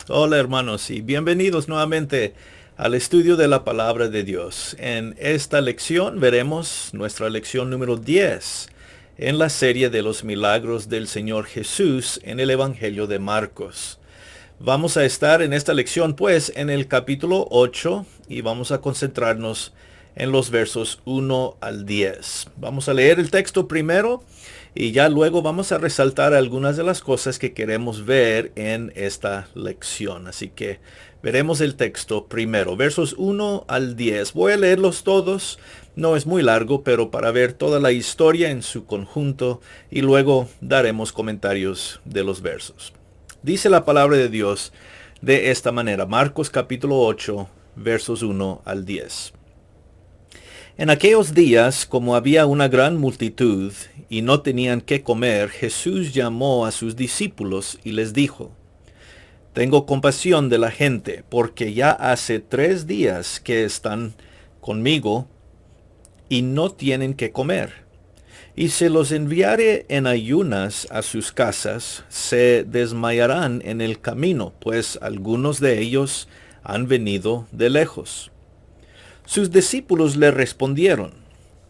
Hola hermanos y bienvenidos nuevamente al estudio de la palabra de Dios. En esta lección veremos nuestra lección número 10 en la serie de los milagros del Señor Jesús en el Evangelio de Marcos. Vamos a estar en esta lección pues en el capítulo 8 y vamos a concentrarnos en los versos 1 al 10. Vamos a leer el texto primero y ya luego vamos a resaltar algunas de las cosas que queremos ver en esta lección. Así que veremos el texto primero, versos 1 al 10. Voy a leerlos todos, no es muy largo, pero para ver toda la historia en su conjunto y luego daremos comentarios de los versos. Dice la palabra de Dios de esta manera, Marcos capítulo 8, versos 1 al 10. En aquellos días, como había una gran multitud y no tenían qué comer, Jesús llamó a sus discípulos y les dijo, Tengo compasión de la gente, porque ya hace 3 días que están conmigo y no tienen qué comer. Y si los enviare en ayunas a sus casas, se desmayarán en el camino, pues algunos de ellos han venido de lejos. Sus discípulos le respondieron,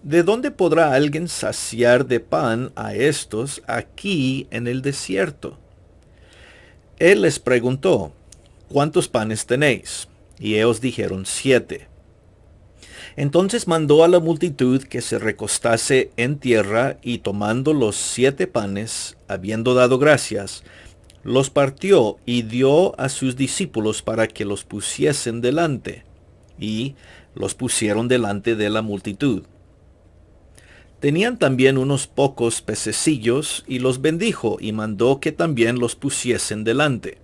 ¿De dónde podrá alguien saciar de pan a estos aquí en el desierto? Él les preguntó, ¿cuántos panes tenéis? Y ellos dijeron, 7. Entonces mandó a la multitud que se recostase en tierra y tomando los 7 panes, habiendo dado gracias, los partió y dio a sus discípulos para que los pusiesen delante. Y los pusieron delante de la multitud. Tenían también unos pocos pececillos y los bendijo y mandó que también los pusiesen delante.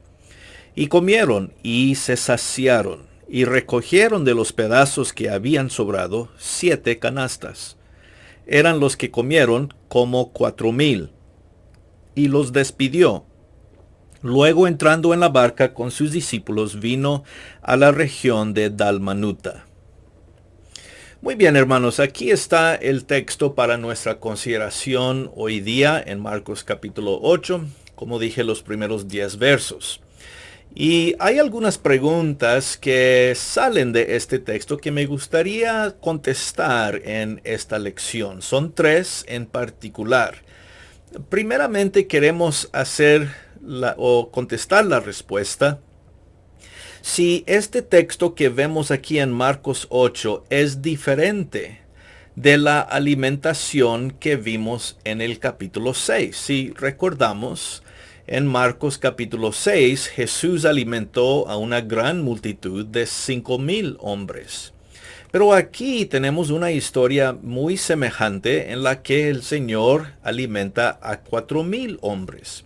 Y comieron y se saciaron y recogieron de los pedazos que habían sobrado 7 canastas. Eran los que comieron como 4,000. Y los despidió. Luego entrando en la barca con sus discípulos vino a la región de Dalmanuta. Muy bien, hermanos, aquí está el texto para nuestra consideración hoy día en Marcos capítulo 8, como dije, los primeros 10 versos. Y hay algunas preguntas que salen de este texto que me gustaría contestar en esta lección. Son 3 en particular. Primeramente queremos contestar la respuesta. Si este texto que vemos aquí en Marcos 8 es diferente de la alimentación que vimos en el capítulo 6. Si recordamos, en Marcos capítulo 6, Jesús alimentó a una gran multitud de 5,000 hombres. Pero aquí tenemos una historia muy semejante en la que el Señor alimenta a 4,000 hombres.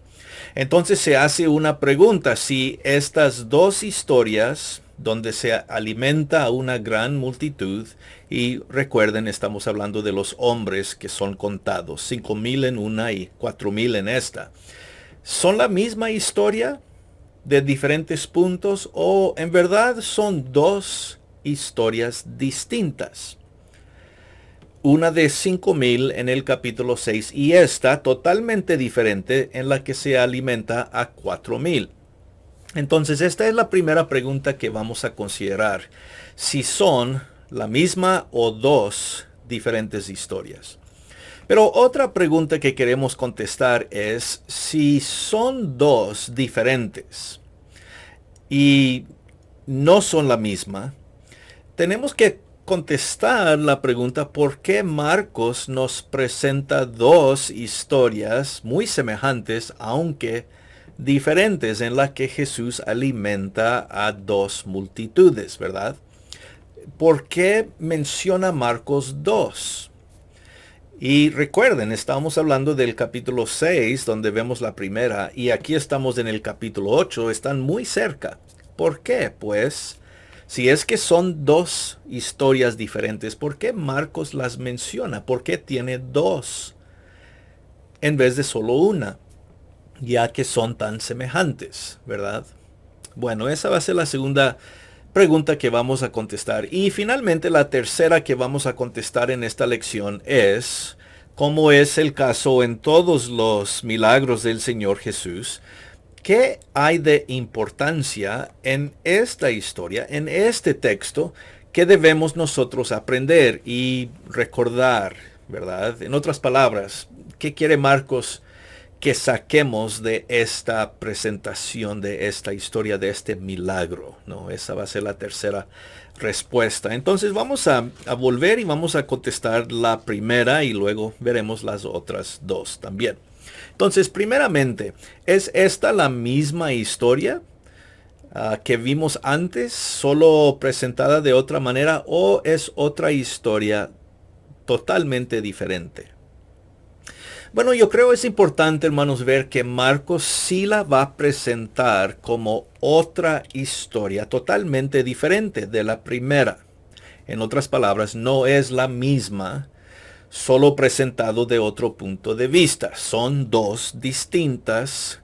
Entonces se hace una pregunta, si estas dos historias donde se alimenta a una gran multitud, y recuerden, estamos hablando de los hombres que son contados, 5,000 en una y 4,000 en esta, ¿son la misma historia de diferentes puntos o en verdad son dos historias distintas? Una de 5,000 en el capítulo 6 y esta totalmente diferente en la que se alimenta a 4,000. Entonces esta es la primera pregunta que vamos a considerar, si son la misma o dos diferentes historias. Pero otra pregunta que queremos contestar es, si son dos diferentes y no son la misma, tenemos que contestar la pregunta por qué Marcos nos presenta dos historias muy semejantes, aunque diferentes, en la que Jesús alimenta a dos multitudes, ¿verdad? ¿Por qué menciona Marcos 2? Y recuerden, estamos hablando del capítulo 6, donde vemos la primera, y aquí estamos en el capítulo 8, están muy cerca. ¿Por qué? Pues, si es que son dos historias diferentes, ¿por qué Marcos las menciona? ¿Por qué tiene dos en vez de solo una? Ya que son tan semejantes, ¿verdad? Bueno, esa va a ser la segunda pregunta que vamos a contestar. Y finalmente la tercera que vamos a contestar en esta lección es, como es el caso en todos los milagros del Señor Jesús, ¿qué hay de importancia en esta historia, en este texto, que debemos nosotros aprender y recordar, ¿verdad? En otras palabras, ¿qué quiere Marcos que saquemos de esta presentación, de esta historia, de este milagro? ¿No? Esa va a ser la tercera respuesta. Entonces vamos a volver y vamos a contestar la primera y luego veremos las otras dos también. Entonces, primeramente, ¿es esta la misma historia que vimos antes, solo presentada de otra manera, o es otra historia totalmente diferente? Bueno, yo creo es importante, hermanos, ver que Marcos sí la va a presentar como otra historia totalmente diferente de la primera. En otras palabras, no es la misma, solo presentado de otro punto de vista. Son dos distintas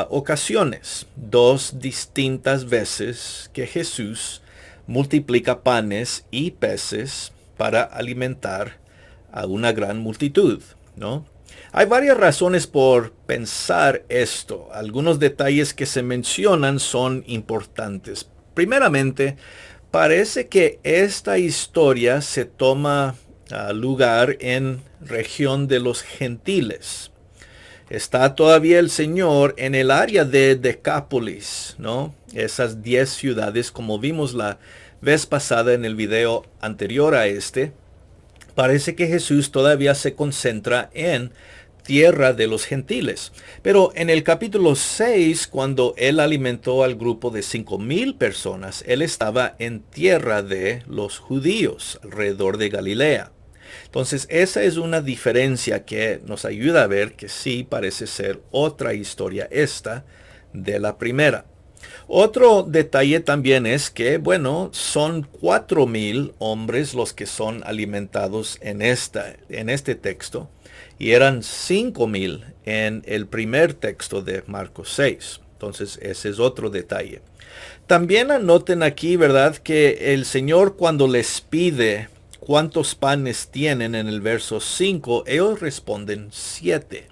ocasiones, dos distintas veces que Jesús multiplica panes y peces para alimentar a una gran multitud, ¿no? Hay varias razones por pensar esto. Algunos detalles que se mencionan son importantes. Primeramente, parece que esta historia se toma lugar en región de los gentiles. Está todavía el Señor en el área de Decápolis, ¿no? Esas 10 ciudades, como vimos la vez pasada en el video anterior a este. Parece que Jesús todavía se concentra en tierra de los gentiles. Pero en el capítulo 6, cuando él alimentó al grupo de 5,000 personas, él estaba en tierra de los judíos, alrededor de Galilea. Entonces, esa es una diferencia que nos ayuda a ver que sí parece ser otra historia esta de la primera. Otro detalle también es que, bueno, son 4,000 hombres los que son alimentados en este texto, y eran 5,000 en el primer texto de Marcos 6. Entonces, ese es otro detalle. También anoten aquí, ¿verdad?, que el Señor, cuando les pide cuántos panes tienen en el verso 5, ellos responden 7.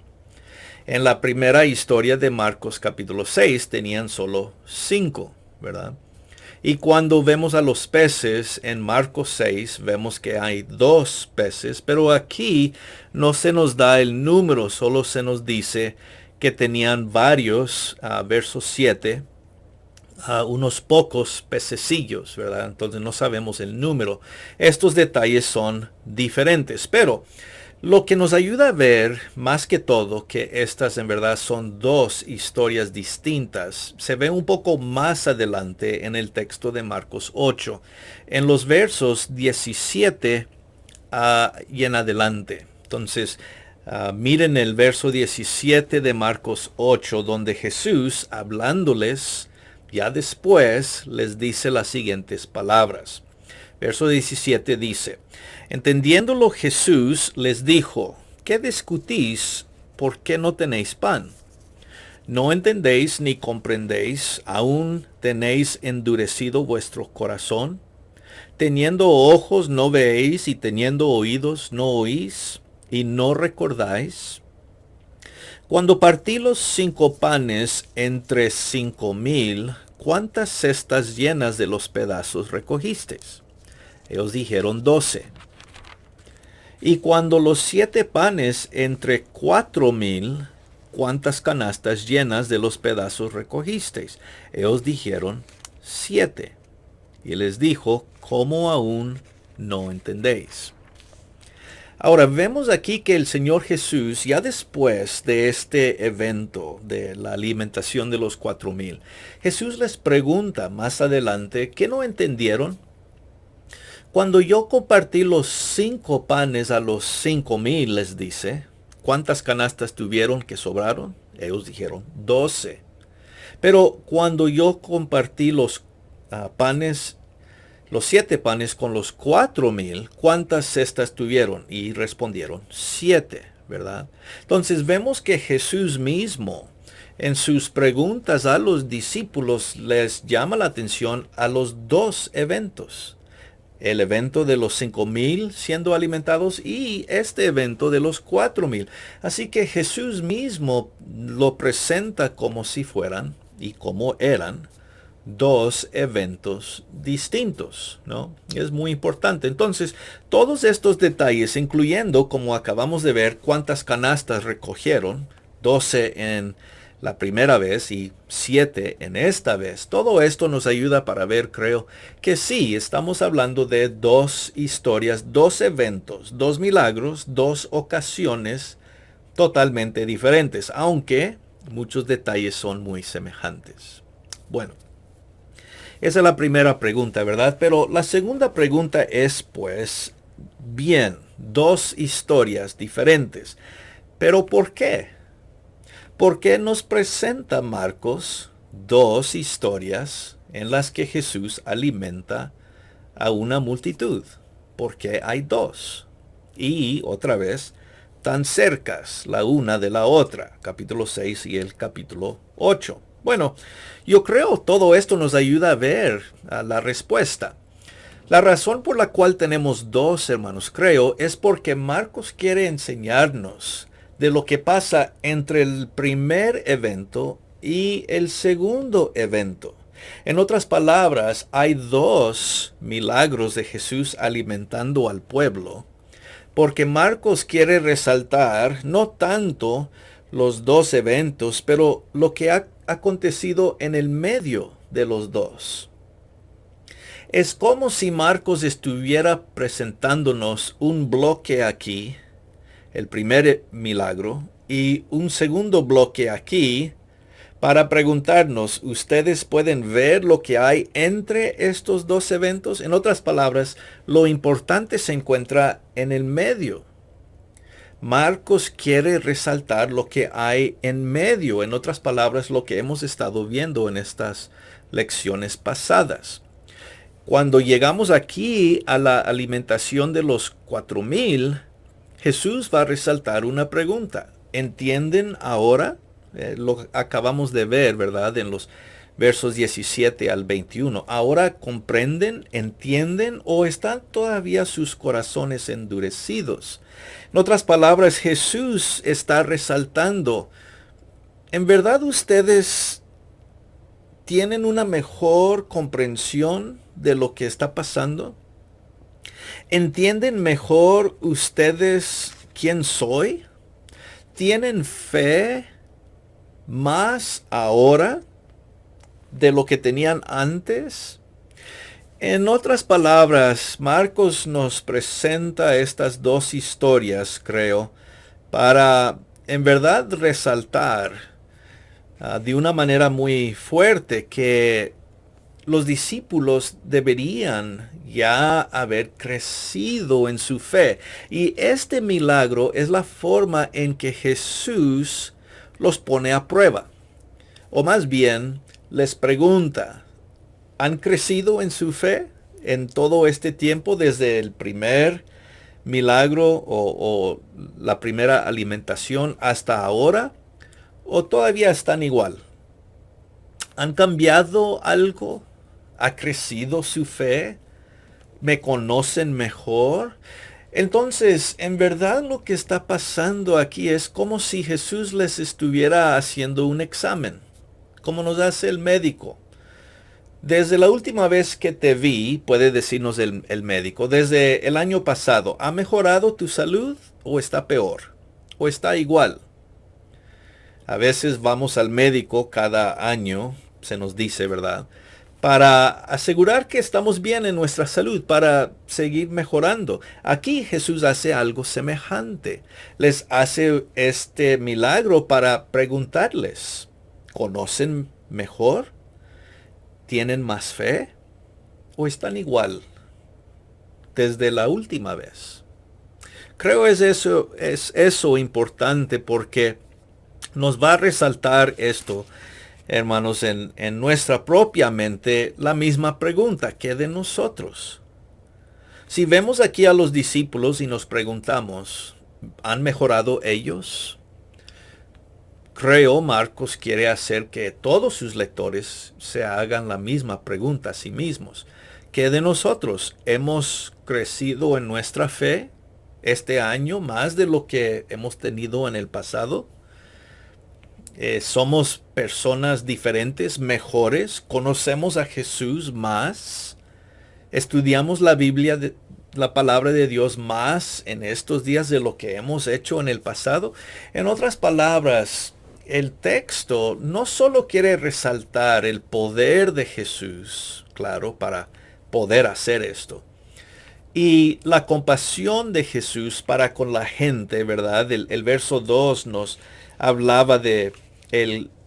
En la primera historia de Marcos capítulo 6 tenían solo 5, ¿verdad? Y cuando vemos a los peces en Marcos 6, vemos que hay 2 peces, pero aquí no se nos da el número, solo se nos dice que tenían varios, verso 7, unos pocos pececillos, ¿verdad? Entonces no sabemos el número. Estos detalles son diferentes, pero lo que nos ayuda a ver más que todo que estas en verdad son dos historias distintas se ve un poco más adelante en el texto de Marcos 8, en los versos 17 y en adelante. Entonces, miren el verso 17 de Marcos 8, donde Jesús, hablándoles, ya después les dice las siguientes palabras. Verso 17 dice: entendiéndolo Jesús les dijo, ¿qué discutís? ¿Por qué no tenéis pan? ¿No entendéis ni comprendéis? ¿Aún tenéis endurecido vuestro corazón? Teniendo ojos no veéis y teniendo oídos no oís y no recordáis. Cuando partí los 5 panes entre 5,000, ¿cuántas cestas llenas de los pedazos recogisteis? Ellos dijeron 12. Y cuando los 7 panes entre 4,000, ¿cuántas canastas llenas de los pedazos recogisteis? Ellos dijeron 7. Y les dijo, ¿cómo aún no entendéis? Ahora vemos aquí que el Señor Jesús, ya después de este evento de la alimentación de los 4,000, Jesús les pregunta más adelante, ¿qué no entendieron? Cuando yo compartí los 5 panes a los 5,000, les dice, ¿cuántas canastas tuvieron que sobraron? Ellos dijeron 12. Pero cuando yo compartí los panes, los 7 panes con los 4,000, ¿cuántas cestas tuvieron? Y respondieron 7, ¿verdad? Entonces vemos que Jesús mismo, en sus preguntas a los discípulos, les llama la atención a los 2 eventos. el evento de los 5,000 siendo alimentados y este evento de los 4,000. Así que Jesús mismo lo presenta como si fueran y como eran dos eventos distintos, ¿no? Es muy importante. Entonces, todos estos detalles, incluyendo, como acabamos de ver, cuántas canastas recogieron, 12 en la primera vez y 7 en esta vez. Todo esto nos ayuda para ver, creo, que sí, estamos hablando de dos historias, dos eventos, dos milagros, dos ocasiones totalmente diferentes, aunque muchos detalles son muy semejantes. Bueno, esa es la primera pregunta, ¿verdad? Pero la segunda pregunta es, pues, bien, dos historias diferentes. ¿Pero por qué? ¿Por qué nos presenta Marcos dos historias en las que Jesús alimenta a una multitud? ¿Por qué hay dos? Y otra vez, tan cercas la una de la otra, capítulo 6 y el capítulo 8. Bueno, yo creo todo esto nos ayuda a ver la respuesta. La razón por la cual tenemos dos, hermanos, creo, es porque Marcos quiere enseñarnos de lo que pasa entre el primer evento y el segundo evento. En otras palabras, hay dos milagros de Jesús alimentando al pueblo, porque Marcos quiere resaltar no tanto los dos eventos, pero lo que ha acontecido en el medio de los dos. Es como si Marcos estuviera presentándonos un bloque aquí, el primer milagro, y un segundo bloque aquí, para preguntarnos, ¿ustedes pueden ver lo que hay entre estos dos eventos? En otras palabras, lo importante se encuentra en el medio. Marcos quiere resaltar lo que hay en medio, en otras palabras, lo que hemos estado viendo en estas lecciones pasadas. Cuando llegamos aquí a la alimentación de los 4,000, Jesús va a resaltar una pregunta. ¿Entienden ahora? Lo acabamos de ver, ¿verdad? En los versos 17 al 21. ¿Ahora comprenden, entienden o están todavía sus corazones endurecidos? En otras palabras, Jesús está resaltando, ¿en verdad ustedes tienen una mejor comprensión de lo que está pasando? ¿Entienden mejor ustedes quién soy? ¿Tienen fe más ahora de lo que tenían antes? En otras palabras, Marcos nos presenta estas dos historias, creo, para en verdad resaltar de una manera muy fuerte que los discípulos deberían ya haber crecido en su fe. Y este milagro es la forma en que Jesús los pone a prueba. O más bien, les pregunta, ¿han crecido en su fe en todo este tiempo desde el primer milagro o la primera alimentación hasta ahora? ¿O todavía están igual? ¿Han cambiado algo? ¿Ha crecido su fe? ¿Me conocen mejor? Entonces, en verdad lo que está pasando aquí es como si Jesús les estuviera haciendo un examen, como nos hace el médico. Desde la última vez que te vi, puede decirnos el médico, desde el año pasado, ¿ha mejorado tu salud o está peor? ¿O está igual? A veces vamos al médico cada año, se nos dice, ¿verdad?, para asegurar que estamos bien en nuestra salud, para seguir mejorando. Aquí Jesús hace algo semejante. Les hace este milagro para preguntarles, ¿conocen mejor? ¿Tienen más fe? ¿O están igual desde la última vez? Creo es eso importante porque nos va a resaltar esto, hermanos, en nuestra propia mente la misma pregunta que de nosotros. Si vemos aquí a los discípulos y nos preguntamos, ¿han mejorado ellos? Creo Marcos quiere hacer que todos sus lectores se hagan la misma pregunta a sí mismos. ¿Qué de nosotros? ¿Hemos crecido en nuestra fe este año más de lo que hemos tenido en el pasado? ¿Somos personas diferentes, mejores? ¿Conocemos a Jesús más? ¿Estudiamos la Biblia, la palabra de Dios más en estos días de lo que hemos hecho en el pasado? En otras palabras, el texto no solo quiere resaltar el poder de Jesús, claro, para poder hacer esto, y la compasión de Jesús para con la gente, ¿verdad? El verso 2 nos hablaba de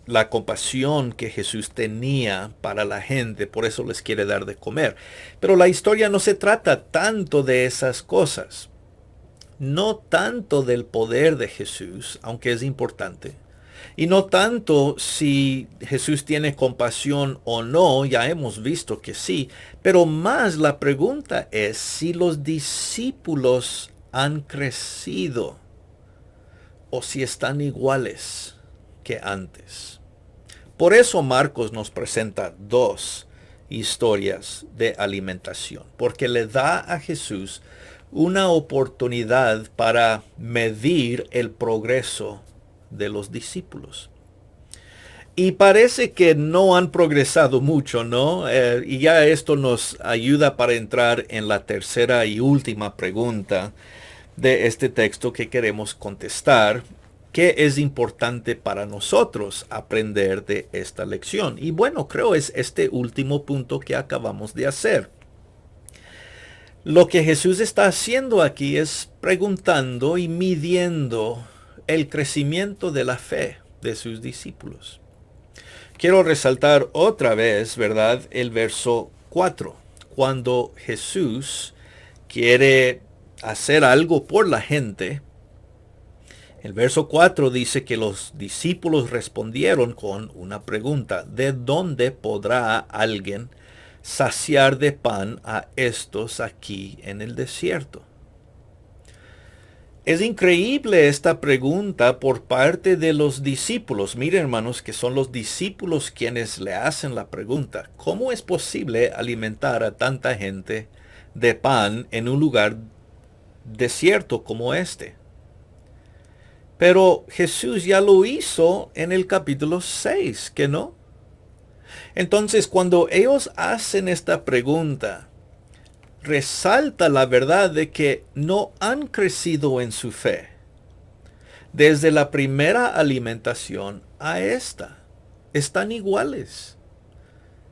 la compasión que Jesús tenía para la gente, por eso les quiere dar de comer. Pero la historia no se trata tanto de esas cosas, no tanto del poder de Jesús, aunque es importante. Y no tanto si Jesús tiene compasión o no, ya hemos visto que sí, pero más la pregunta es si los discípulos han crecido o si están iguales que antes. Por eso Marcos nos presenta dos historias de alimentación, porque le da a Jesús una oportunidad para medir el progreso de los discípulos. Y parece que no han progresado mucho, ¿no? Y ya esto nos ayuda para entrar en la tercera y última pregunta de este texto que queremos contestar. ¿Qué es importante para nosotros aprender de esta lección? Y bueno, creo es este último punto que acabamos de hacer. Lo que Jesús está haciendo aquí es preguntando y midiendo el crecimiento de la fe de sus discípulos. Quiero resaltar otra vez, ¿verdad? El verso 4. Cuando Jesús quiere hacer algo por la gente, el verso 4 dice que los discípulos respondieron con una pregunta. ¿De dónde podrá alguien saciar de pan a estos aquí en el desierto? Es increíble esta pregunta por parte de los discípulos. Miren, hermanos, que son los discípulos quienes le hacen la pregunta. ¿Cómo es posible alimentar a tanta gente de pan en un lugar desierto como este? Pero Jesús ya lo hizo en el capítulo 6, ¿que no? Entonces, cuando ellos hacen esta pregunta, resalta la verdad de que no han crecido en su fe desde la primera alimentación a esta. Están iguales.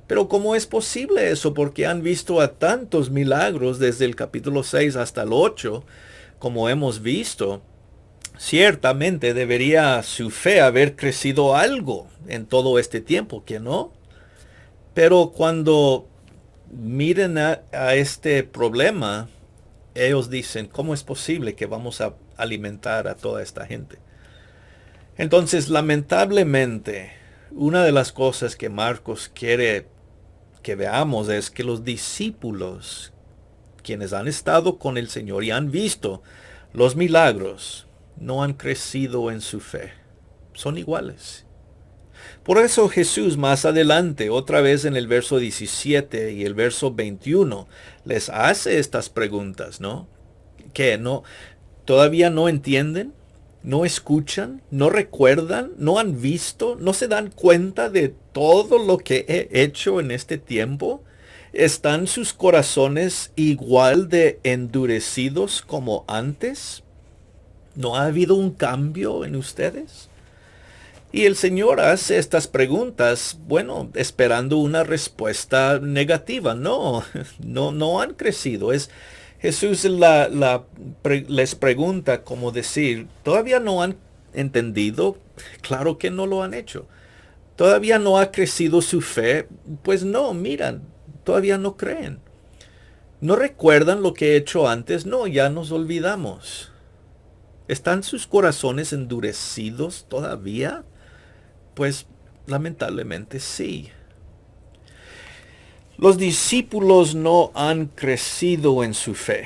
Pero ¿cómo es posible eso? Porque han visto a tantos milagros desde el capítulo 6 hasta el 8, como hemos visto. Ciertamente debería su fe haber crecido algo en todo este tiempo, ¿que no? Pero cuando miren a este problema, ellos dicen, ¿cómo es posible que vamos a alimentar a toda esta gente? Entonces, lamentablemente, una de las cosas que Marcos quiere que veamos es que los discípulos, quienes han estado con el Señor y han visto los milagros, no han crecido en su fe. Son iguales. Por eso Jesús más adelante, otra vez en el verso 17 y el verso 21, les hace estas preguntas, ¿no? Que no, todavía no entienden, no escuchan, no recuerdan, no han visto, no se dan cuenta de todo lo que he hecho en este tiempo. ¿Están sus corazones igual de endurecidos como antes? ¿No ha habido un cambio en ustedes? Y el Señor hace estas preguntas, bueno, esperando una respuesta negativa. No, no han crecido. Jesús les pregunta como decir, ¿todavía no han entendido? Claro que no lo han hecho. ¿Todavía no ha crecido su fe? Pues no, miran, todavía no creen. ¿No recuerdan lo que he hecho antes? No, ya nos olvidamos. ¿Están sus corazones endurecidos todavía? Pues lamentablemente sí. Los discípulos no han crecido en su fe.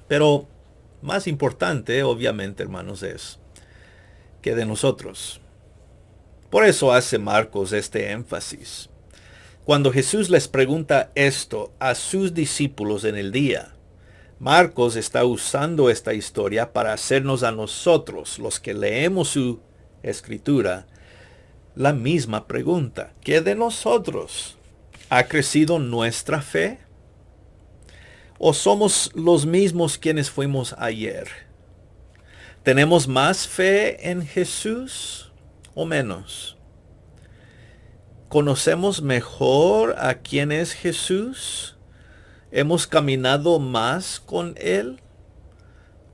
Pero más importante, obviamente, hermanos, es que de nosotros. Por eso hace Marcos este énfasis. Cuando Jesús les pregunta esto a sus discípulos en el día, Marcos está usando esta historia para hacernos a nosotros, los que leemos su escritura, la misma pregunta. ¿Qué de nosotros? ¿Ha crecido nuestra fe? ¿O somos los mismos quienes fuimos ayer? ¿Tenemos más fe en Jesús o menos? ¿Conocemos mejor a quién es Jesús? ¿Hemos caminado más con Él?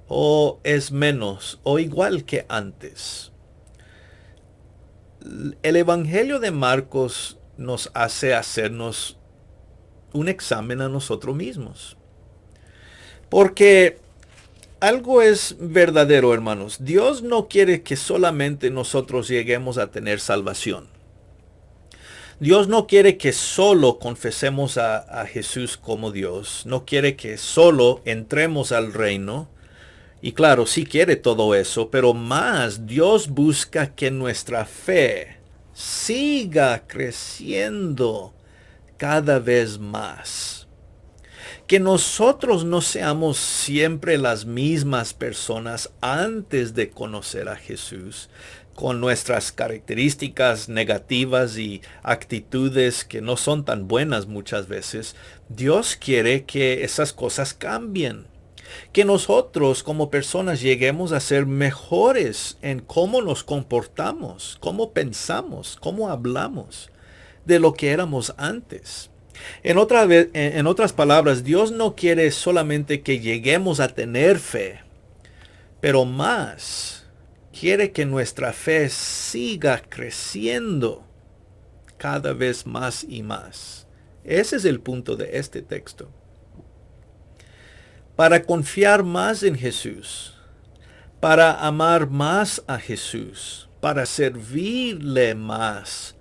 ¿O es menos o igual que antes? El Evangelio de Marcos nos hace hacernos un examen a nosotros mismos. Porque algo es verdadero, hermanos. Dios no quiere que solamente nosotros lleguemos a tener salvación. Dios no quiere que solo confesemos a Jesús como Dios. No quiere que solo entremos al reino. Y claro, sí quiere todo eso, pero más Dios busca que nuestra fe siga creciendo cada vez más. Que nosotros no seamos siempre las mismas personas antes de conocer a Jesús, con nuestras características negativas y actitudes que no son tan buenas muchas veces. Dios quiere que esas cosas cambien. Que nosotros como personas lleguemos a ser mejores en cómo nos comportamos, cómo pensamos, cómo hablamos de lo que éramos antes. En otras palabras, Dios no quiere solamente que lleguemos a tener fe, pero más, quiere que nuestra fe siga creciendo cada vez más y más. Ese es el punto de este texto. Para confiar más en Jesús, para amar más a Jesús, para servirle más,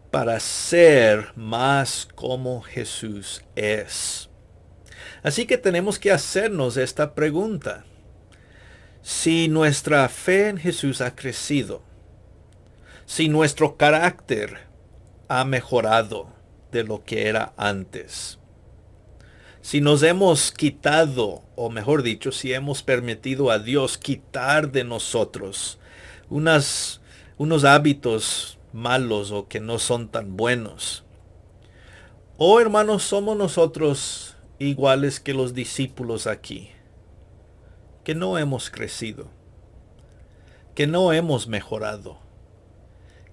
para ser más como Jesús es. Así que tenemos que hacernos esta pregunta. Si nuestra fe en Jesús ha crecido, si nuestro carácter ha mejorado de lo que era antes, si nos hemos quitado, o mejor dicho, si hemos permitido a Dios quitar de nosotros unos hábitos malos o que no son tan buenos. O hermanos, somos nosotros iguales que los discípulos aquí, que no hemos crecido, que no hemos mejorado,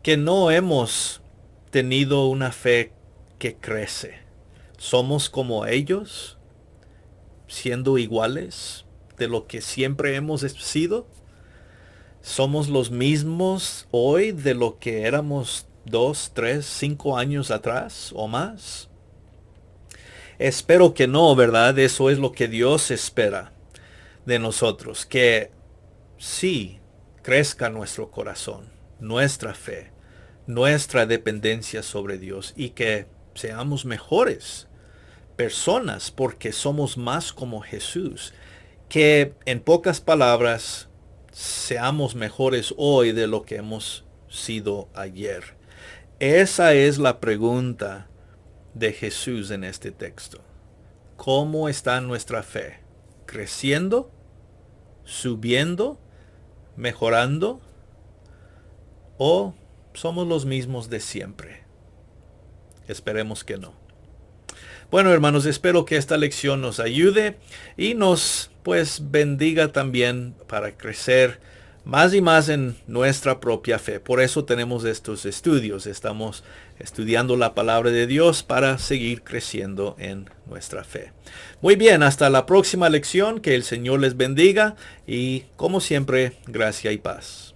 que no hemos tenido una fe que crece. ¿Somos como ellos, siendo iguales de lo que siempre hemos sido? ¿Somos los mismos hoy de lo que éramos 2, 3, 5 años atrás o más? Espero que no, ¿verdad? Eso es lo que Dios espera de nosotros, que sí crezca nuestro corazón, nuestra fe, nuestra dependencia sobre Dios y que seamos mejores personas porque somos más como Jesús. Que en pocas palabras seamos mejores hoy de lo que hemos sido ayer. Esa es la pregunta de Jesús en este texto. ¿Cómo está nuestra fe? ¿Creciendo? ¿Subiendo? ¿Mejorando? ¿O somos los mismos de siempre? Esperemos que no. Bueno, hermanos, espero que esta lección nos ayude y nos bendiga también para crecer más y más en nuestra propia fe. Por eso tenemos estos estudios. Estamos estudiando la palabra de Dios para seguir creciendo en nuestra fe. Muy bien, hasta la próxima lección. Que el Señor les bendiga y, como siempre, gracia y paz.